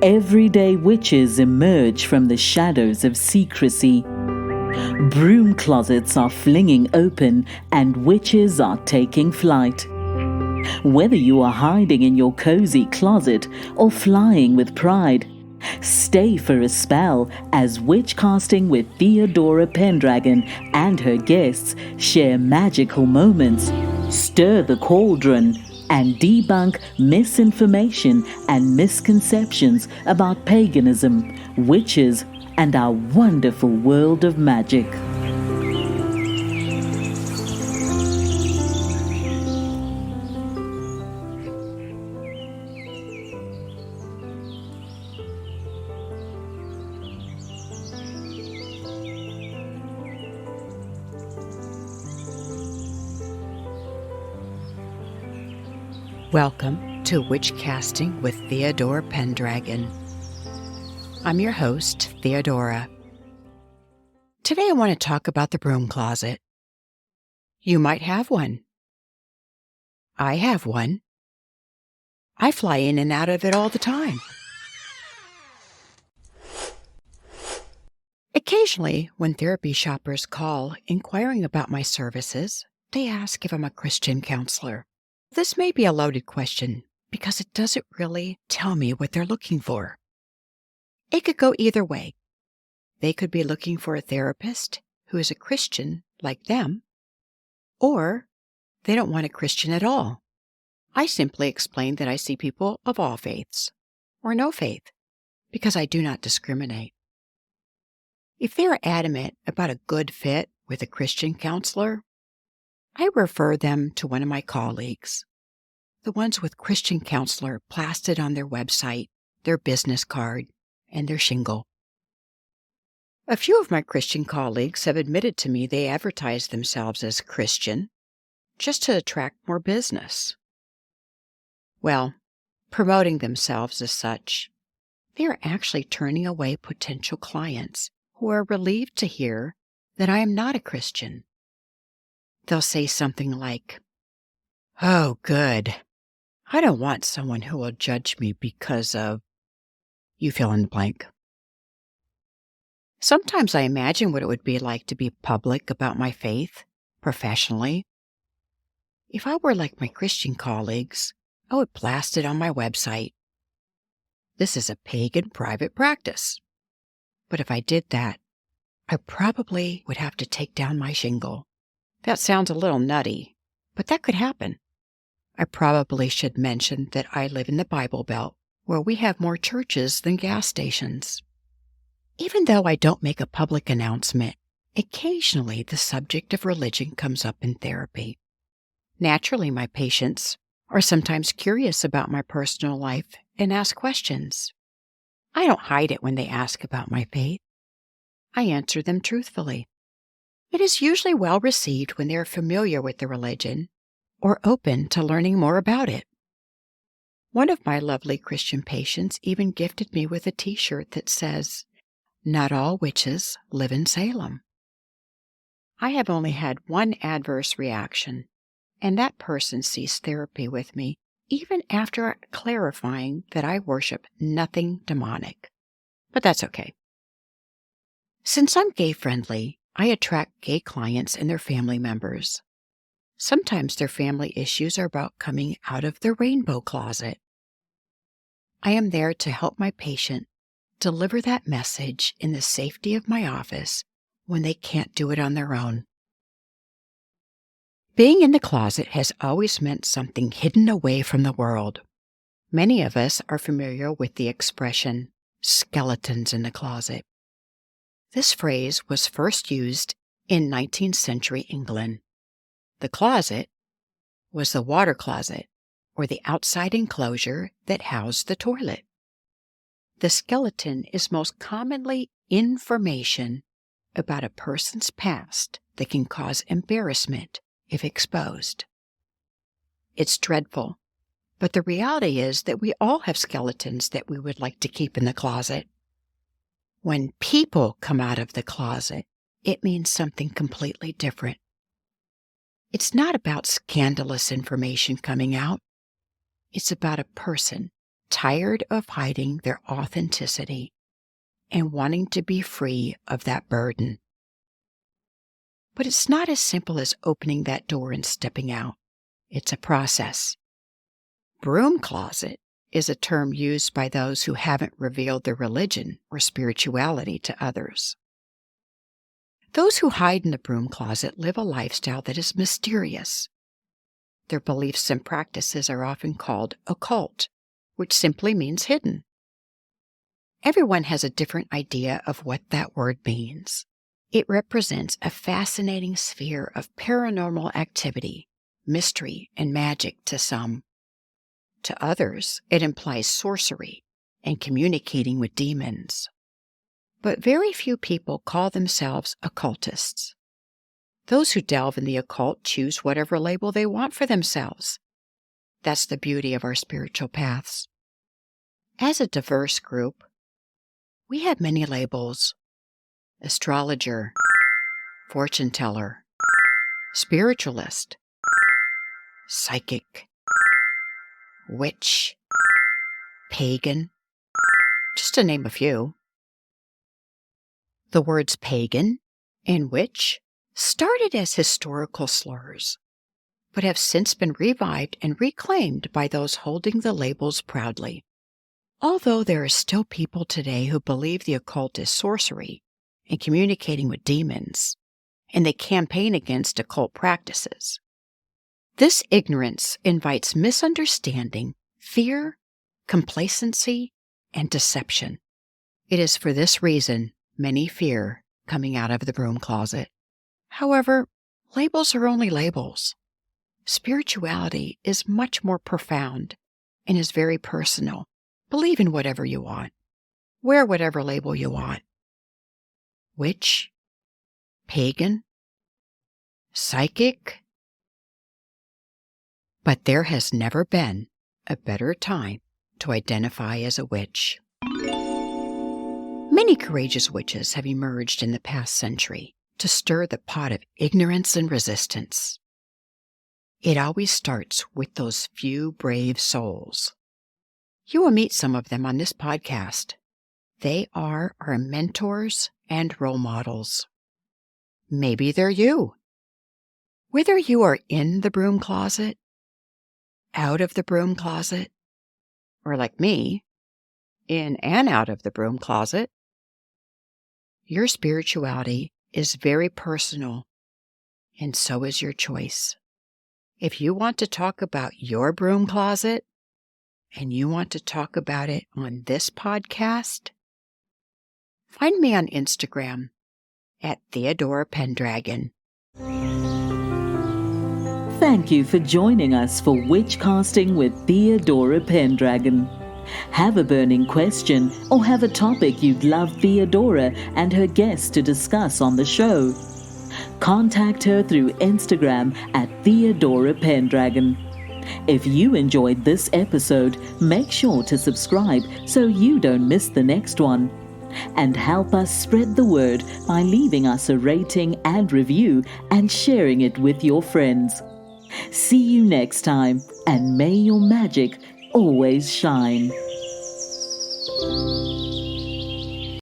Everyday witches emerge from the shadows of secrecy. Broom closets are flinging open and witches are taking flight. Whether you are hiding in your cozy closet or flying with pride, stay for a spell as Witchcasting with Theodora Pendragon and her guests share magical moments, stir the cauldron, and debunk misinformation and misconceptions about paganism, witches, and our wonderful world of magic. Welcome to Witchcasting with Theodora Pendragon. I'm your host, Theodora. Today I want to talk about the broom closet. You might have one. I have one. I fly in and out of it all the time. Occasionally, when therapy shoppers call inquiring about my services, they ask if I'm a Christian counselor. This may be a loaded question because it doesn't really tell me what they're looking for. It could go either way. They could be looking for a therapist who is a Christian like them, or they don't want a Christian at all. I simply explain that I see people of all faiths, or no faith, because I do not discriminate. If they are adamant about a good fit with a Christian counselor, I refer them to one of my colleagues, the ones with Christian counselor plastered on their website, their business card, and their shingle. A few of my Christian colleagues have admitted to me they advertise themselves as Christian just to attract more business. Well, promoting themselves as such, they are actually turning away potential clients who are relieved to hear that I am not a Christian. They'll say something like, "Oh, good. I don't want someone who will judge me because of," you fill in the blank. Sometimes I imagine what it would be like to be public about my faith, professionally. If I were like my Christian colleagues, I would blast it on my website. This is a pagan private practice. But if I did that, I probably would have to take down my shingle. That sounds a little nutty, but that could happen. I probably should mention that I live in the Bible Belt, where we have more churches than gas stations. Even though I don't make a public announcement, occasionally the subject of religion comes up in therapy. Naturally, my patients are sometimes curious about my personal life and ask questions. I don't hide it when they ask about my faith. I answer them truthfully. It is usually well received when they are familiar with the religion or open to learning more about it. One of my lovely Christian patients even gifted me with a t-shirt that says, "Not all witches live in Salem." I have only had one adverse reaction, and that person ceased therapy with me even after clarifying that I worship nothing demonic. But that's okay. Since I'm gay-friendly, I attract gay clients and their family members. Sometimes their family issues are about coming out of their rainbow closet. I am there to help my patient deliver that message in the safety of my office when they can't do it on their own. Being in the closet has always meant something hidden away from the world. Many of us are familiar with the expression, "skeletons in the closet." This phrase was first used in 19th century England. The closet was the water closet, or the outside enclosure that housed the toilet. The skeleton is most commonly information about a person's past that can cause embarrassment if exposed. It's dreadful, but the reality is that we all have skeletons that we would like to keep in the closet. When people come out of the closet, it means something completely different. It's not about scandalous information coming out. It's about a person tired of hiding their authenticity and wanting to be free of that burden. But it's not as simple as opening that door and stepping out. It's a process. Broom closet is a term used by those who haven't revealed their religion or spirituality to others. Those who hide in the broom closet live a lifestyle that is mysterious. Their beliefs and practices are often called occult, which simply means hidden. Everyone has a different idea of what that word means. It represents a fascinating sphere of paranormal activity, mystery, and magic to some. To others, it implies sorcery and communicating with demons. But very few people call themselves occultists. Those who delve in the occult choose whatever label they want for themselves. That's the beauty of our spiritual paths. As a diverse group, we have many labels: astrologer, fortune teller, spiritualist, psychic, witch, pagan, just to name a few. The words pagan and witch started as historical slurs, but have since been revived and reclaimed by those holding the labels proudly. Although there are still people today who believe the occult is sorcery and communicating with demons, and they campaign against occult practices. This ignorance invites misunderstanding, fear, complacency, and deception. It is for this reason many fear coming out of the broom closet. However, labels are only labels. Spirituality is much more profound and is very personal. Believe in whatever you want. Wear whatever label you want. Witch, pagan, psychic. But there has never been a better time to identify as a witch. Many courageous witches have emerged in the past century to stir the pot of ignorance and resistance. It always starts with those few brave souls. You will meet some of them on this podcast. They are our mentors and role models. Maybe they're you. Whether you are in the broom closet, out of the broom closet, or like me, in and out of the broom closet, your spirituality is very personal, and so is your choice. If you want to talk about your broom closet, and you want to talk about it on this podcast, find me on Instagram at Theodora Pendragon. Thank you for joining us for Witchcasting with Theodora Pendragon. Have a burning question or have a topic you'd love Theodora and her guests to discuss on the show? Contact her through Instagram at Theodora Pendragon. If you enjoyed this episode, make sure to subscribe so you don't miss the next one. And help us spread the word by leaving us a rating and review and sharing it with your friends. See you next time, and may your magic always shine.